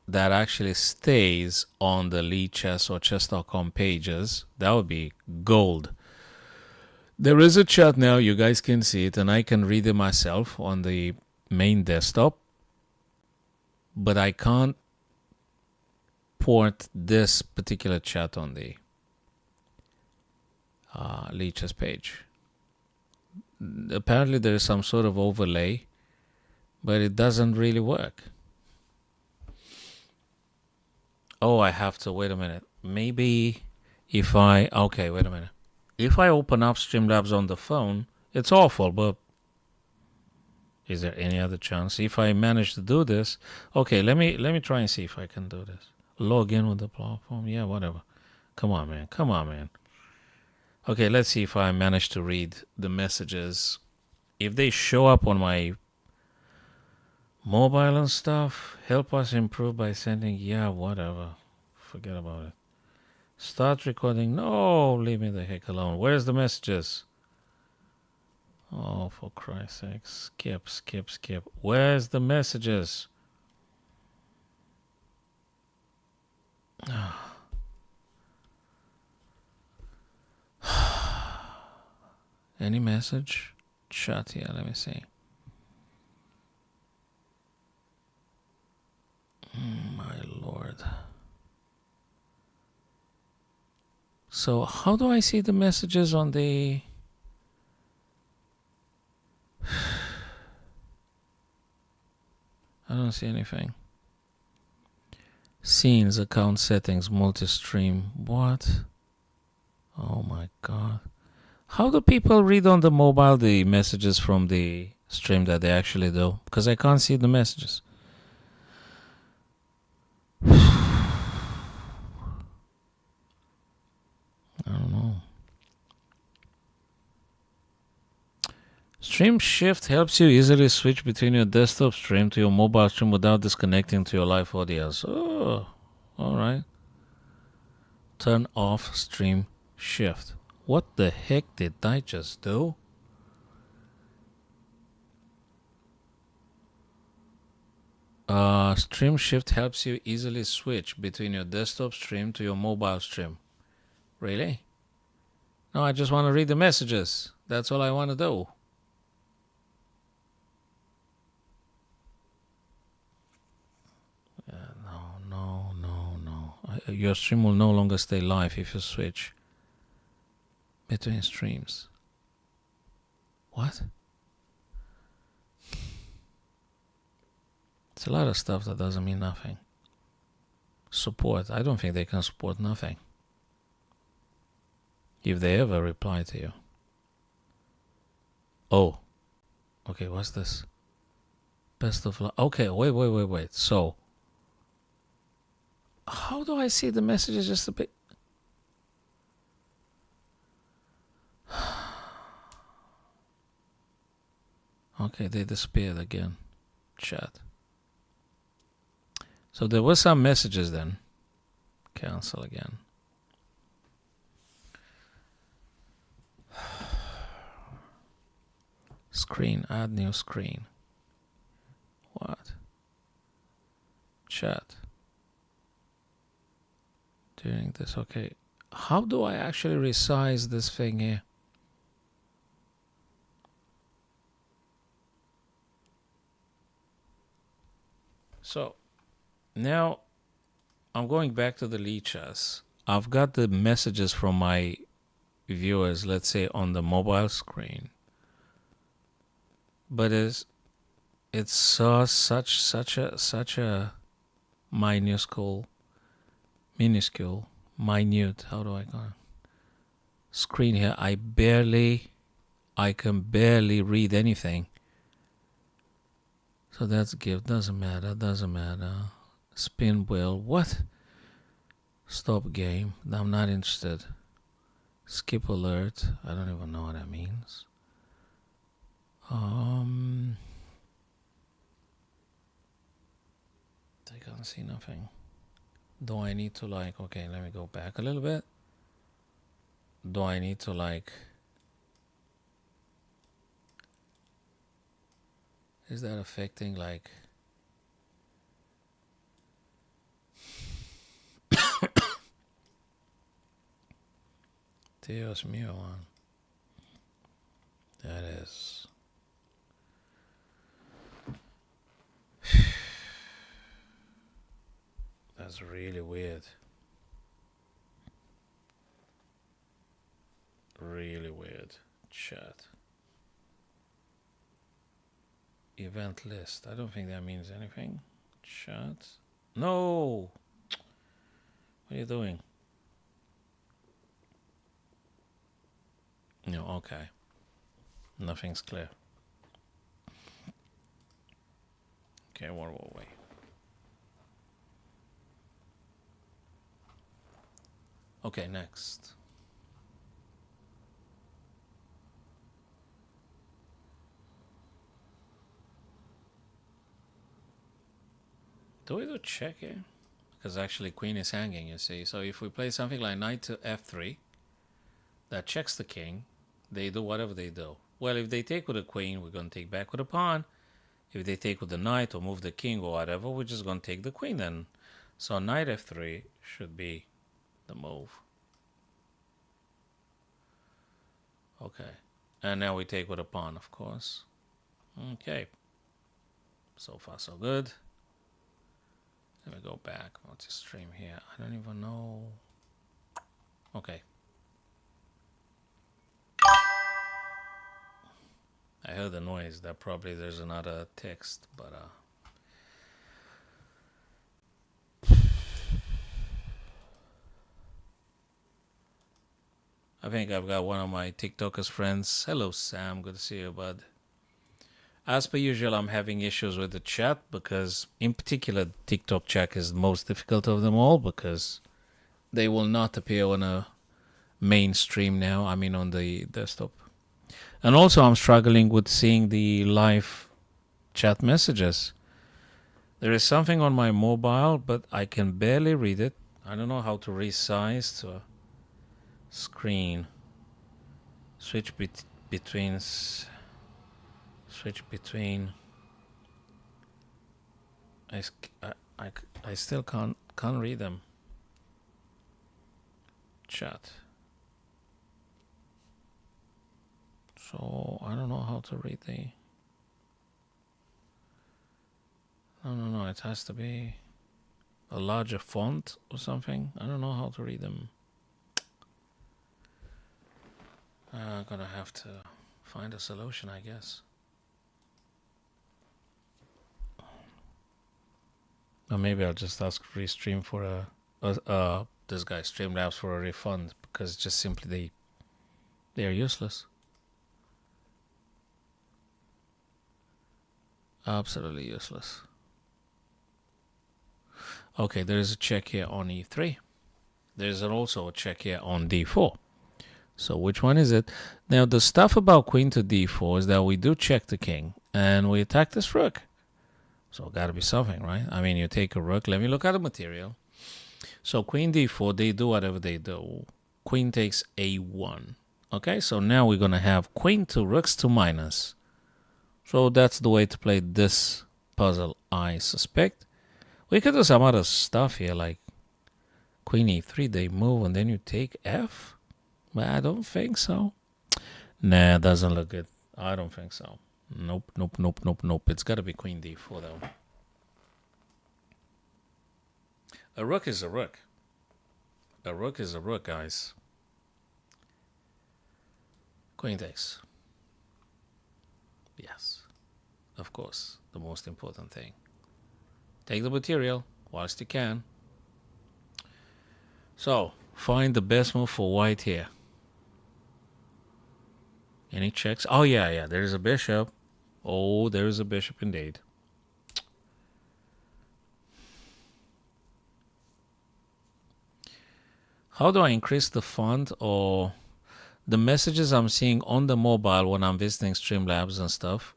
that actually stays on the Lichess or chess.com pages, that would be gold. There is a chat now, you guys can see it, and I can read it myself on the main desktop, but I can't port this particular chat on the Lichess page. Apparently there is some sort of overlay, but it doesn't really work. Oh, I have to, wait a minute. Maybe if okay, wait a minute. If I open up Streamlabs on the phone, it's awful, but is there any other chance? If I manage to do this, okay, let me try and see if I can do this. Log in with the platform, yeah, whatever. Come on, man. Okay, let's see if I manage to read the messages. If they show up on my mobile and stuff, help us improve by sending, yeah, whatever. Forget about it. Start recording. No, leave me the heck alone. Where's the messages? Oh, for Christ's sake. Skip. Where's the messages? Any message? Chat here, let me see. My lord. So how do I see the messages on the... I don't see anything. Scenes, account settings, multi-stream. What? Oh my god. How do people read on the mobile the messages from the stream that they actually do? Because I can't see the messages. I don't know. Stream Shift helps you easily switch between your desktop stream to your mobile stream without disconnecting to your live audience. Oh, alright. Turn off Stream Shift. What the heck did I just do? Stream Shift helps you easily switch between your desktop stream to your mobile stream. Really? No, I just want to read the messages. That's all I want to do. No. Your stream will no longer stay live if you switch between streams. What? It's a lot of stuff that doesn't mean nothing. Support. I don't think they can support nothing. If they ever reply to you. Oh. Okay, what's this? Best of luck. Okay, wait. So, how do I see the messages just a bit? Okay, they disappeared again. Chat. So there were some messages then. Cancel again. Screen, add new screen. What? Chat. Doing this, okay. How do I actually resize this thing here? So, now I'm going back to the Lichess. I've got the messages from my viewers, let's say on the mobile screen. But it's such a minute, how do I call it? Screen here. I can barely read anything. So that's give. Doesn't matter. Spin wheel. What? Stop game. I'm not interested. Skip alert. I don't even know what that means. I can't see nothing. Do I need to like, okay, let me go back a little bit. Do I need to like, is that affecting like, Dios mío, man. That is. That's really weird. Really weird. Chat. Event list. I don't think that means anything. Chat. No! What are you doing? No, okay. Nothing's clear. Okay, one more way. Okay, next. Do we do check here? Because actually queen is hanging, you see. So if we play something like knight to f3, that checks the king. They do whatever they do. Well, if they take with a queen, we're going to take back with a pawn. If they take with the knight or move the king or whatever, we're just going to take the queen then. So knight f3 should be the move. Okay. And now we take with a pawn, of course. Okay. So far, so good. Let me go back. What's the stream here? I don't even know. Okay. I heard the noise. That probably there's another text, but I think I've got one of my TikTokers friends. Hello, Sam. Good to see you, bud. As per usual, I'm having issues with the chat because, in particular, TikTok chat is the most difficult of them all because they will not appear on a mainstream now. I mean, on the desktop. And also, I'm struggling with seeing the live chat messages. There is something on my mobile, but I can barely read it. I don't know how to resize to a screen. Switch between. I still can't read them. Chat. So I don't know how to read the. No. It has to be a larger font or something. I don't know how to read them. I'm gonna have to find a solution, I guess. Or maybe I'll just ask Restream for this guy Streamlabs for a refund because just simply they are useless. Absolutely useless. Okay, there is a check here on e3. There's also a check here on d4. So which one is it? Now the stuff about queen to d4 is that we do check the king and we attack this rook. So gotta be something, right? I mean, you take a rook. Let me look at the material. So queen d4, they do whatever they do. Queen takes a1. Okay, so now we're gonna have queen to rooks to minus. So that's the way to play this puzzle, I suspect. We could do some other stuff here, like queen e3, they move, and then you take f. But I don't think so. Nah, it doesn't look good. I don't think so. Nope. It's got to be queen d4, though. A rook is a rook. A rook is a rook, guys. Queen takes. Yes. Of course. The most important thing. Take the material whilst you can. So, find the best move for white here. Any checks? Oh, yeah. There's a bishop. Oh, there's a bishop indeed. How do I increase the font or the messages I'm seeing on the mobile when I'm visiting Streamlabs and stuff,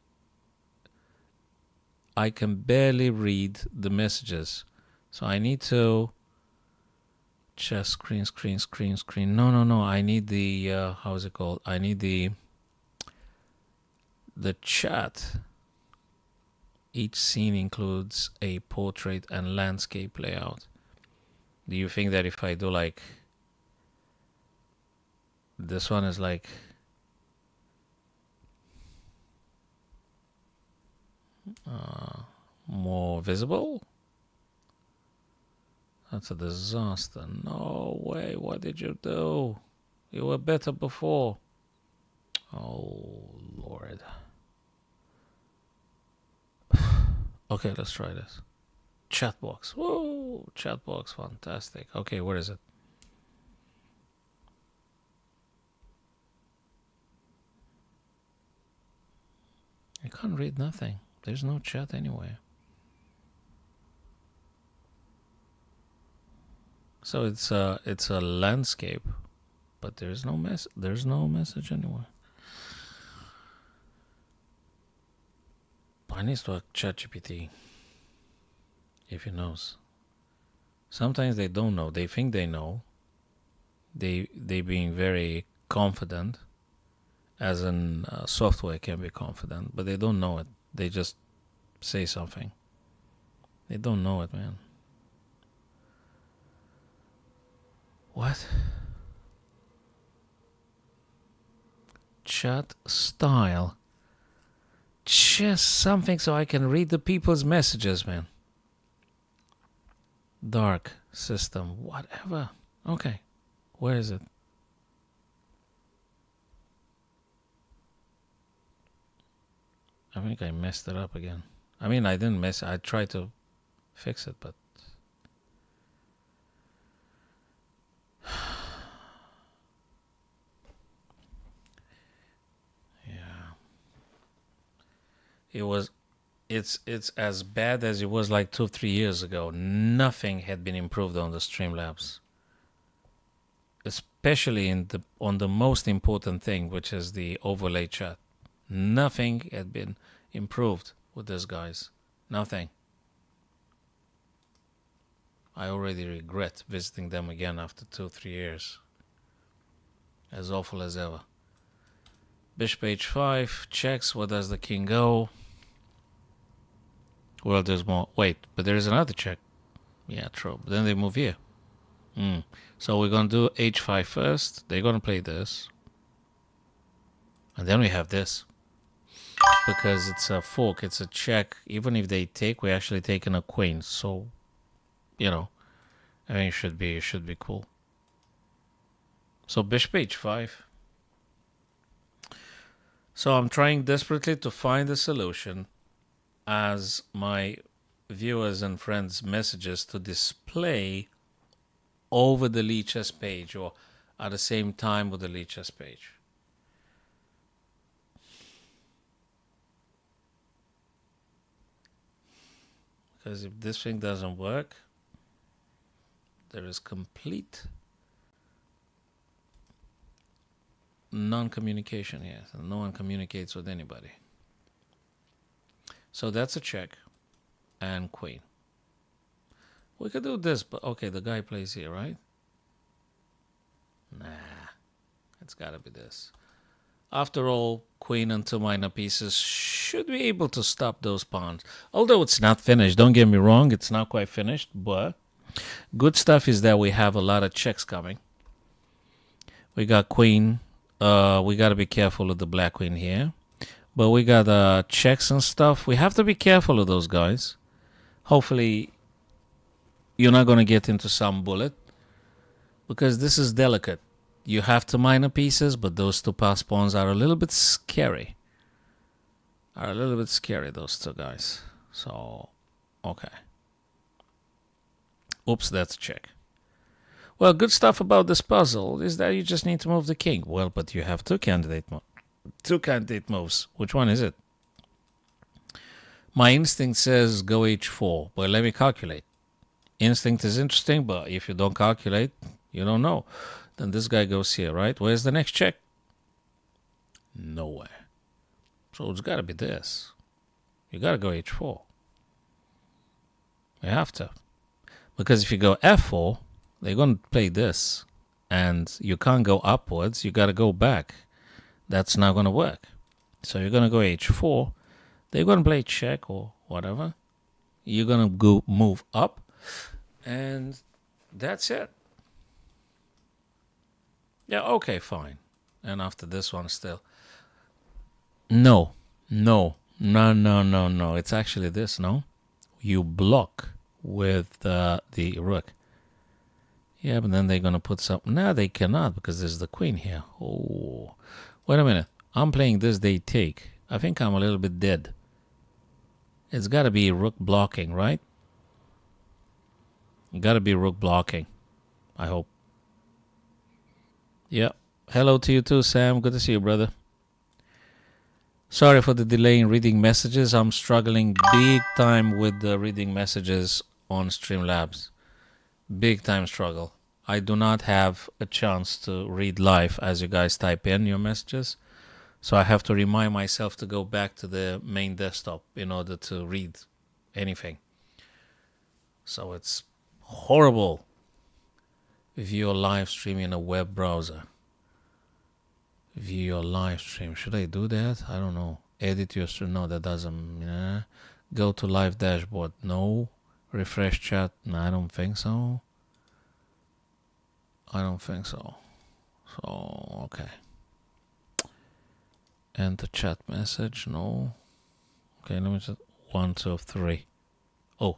I can barely read the messages. So I need to just screen. No. I need the, how is it called? I need the chat. Each scene includes a portrait and landscape layout. Do you think that if I do like, this one is like, more visible? That's a disaster. No way. What did you do? You were better before. Oh, Lord. Okay, let's try this. Chat box. Whoa, chat box. Fantastic. Okay, where is it? I can't read nothing. There's no chat anywhere. So it's a landscape, but there's no message anywhere. I need to ask ChatGPT if he knows. Sometimes they don't know. They think they know. They being very confident, as in software can be confident, but they don't know it. They just say something. They don't know it, man. What? Chat style. Just something so I can read the people's messages, man. Dark system, whatever. Okay, where is it? I think I messed it up again. I mean, I didn't mess. I tried to fix it, but yeah, it's as bad as it was like 2-3 years ago. Nothing had been improved on the Streamlabs, especially on the most important thing, which is the overlay chat. Nothing had been improved with these guys. Nothing. I already regret visiting them again after 2-3 years. As awful as ever. Bishop h5 checks. Where does the king go? Well, there's more. Wait, but there is another check. Yeah, true. But then they move here. So we're going to do h5 first. They're going to play this. And then we have this. Because it's a fork, it's a check. Even if they take, we're actually taking a queen. So, I mean, it should be cool. So bishop h5. So I'm trying desperately to find a solution as my viewers and friends' messages to display over the Lichess page or at the same time with the Lichess page. Because if this thing doesn't work, there is complete non-communication here. So no one communicates with anybody. So that's a check and queen. We could do this, but okay, the guy plays here, right? Nah, it's gotta be this. After all, queen and 2 minor pieces should be able to stop those pawns. Although it's not finished, don't get me wrong, it's not quite finished, but good stuff is that we have a lot of checks coming. We got queen. We got to be careful of the black queen here. But we got checks and stuff. We have to be careful of those guys. Hopefully, you're not going to get into some bullet. Because this is delicate. You have 2 minor pieces, but those 2 pass pawns are a little bit scary. Those 2 guys. So, okay. Oops, that's a check. Well, good stuff about this puzzle is that you just need to move the king. Well, but you have 2 candidate moves. Which one is it? My instinct says go h4, but let me calculate. Instinct is interesting, but if you don't calculate, you don't know. Then this guy goes here, right? Where's the next check? Nowhere. So it's got to be this. You got to go h4. You have to. Because if you go f4, they're going to play this. And you can't go upwards. You got to go back. That's not going to work. So you're going to go h4. They're going to play check or whatever. You're going to go move up. And that's it. Yeah, okay, fine. And after this one still. No. It's actually this, no? You block with the rook. Yeah, but then they're going to put something. No, they cannot because there's the queen here. Oh, wait a minute. I'm playing this, they take. I think I'm a little bit dead. It's got to be rook blocking, right? Got to be rook blocking. I hope. Yeah. Hello to you too, Sam. Good to see you, brother. Sorry for the delay in reading messages. I'm struggling big time with the reading messages on Streamlabs. Big time struggle. I do not have a chance to read live as you guys type in your messages. So I have to remind myself to go back to the main desktop in order to read anything. So it's horrible if you're live streaming in a web browser. View your live stream. Should I do that? I don't know. Edit your stream. No, that doesn't. Go to live dashboard. No. Refresh chat. No, I don't think so. So, okay. Enter chat message. No. Okay, let me just 1, 2, 3. Oh.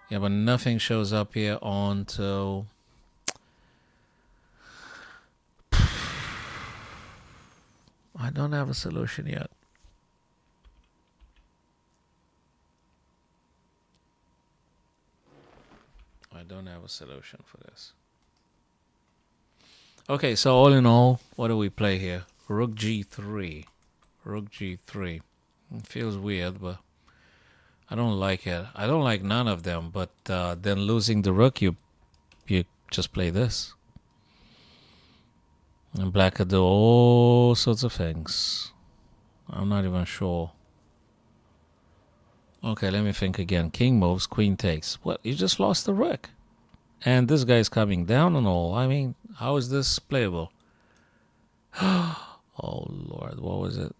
Yeah, but nothing shows up here until I don't have a solution yet. I don't have a solution for this. Okay, so all in all, what do we play here? Rook g3. Rook g3. It feels weird, but I don't like it. I don't like none of them, but then losing the rook, you just play this. And black could do all sorts of things. I'm not even sure. Okay, let me think again. King moves, queen takes. What? You just lost the rook. And this guy's coming down and all. I mean, how is this playable? Oh, Lord. What was it?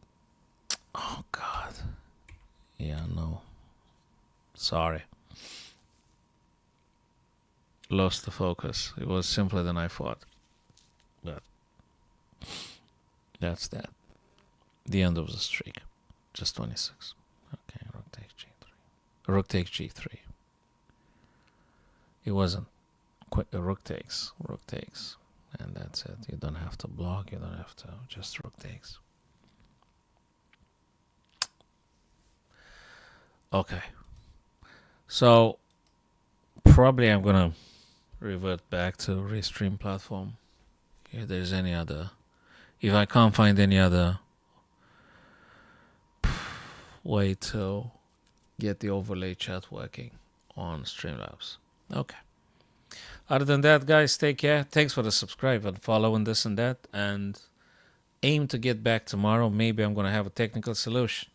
Oh, God. Yeah, no. Sorry. Lost the focus. It was simpler than I thought. But that's that. The end of the streak. Just 26. Okay, rook takes g3. Rook takes g3. It wasn't quite a rook takes. And that's it. You don't have to block. You don't have to. Just rook takes. Okay. So probably I'm going to revert back to Restream platform. If there's any other. If I can't find any other way to get the overlay chat working on Streamlabs. Okay. Other than that, guys, take care. Thanks for the subscribe and following this and that. And aim to get back tomorrow. Maybe I'm going to have a technical solution.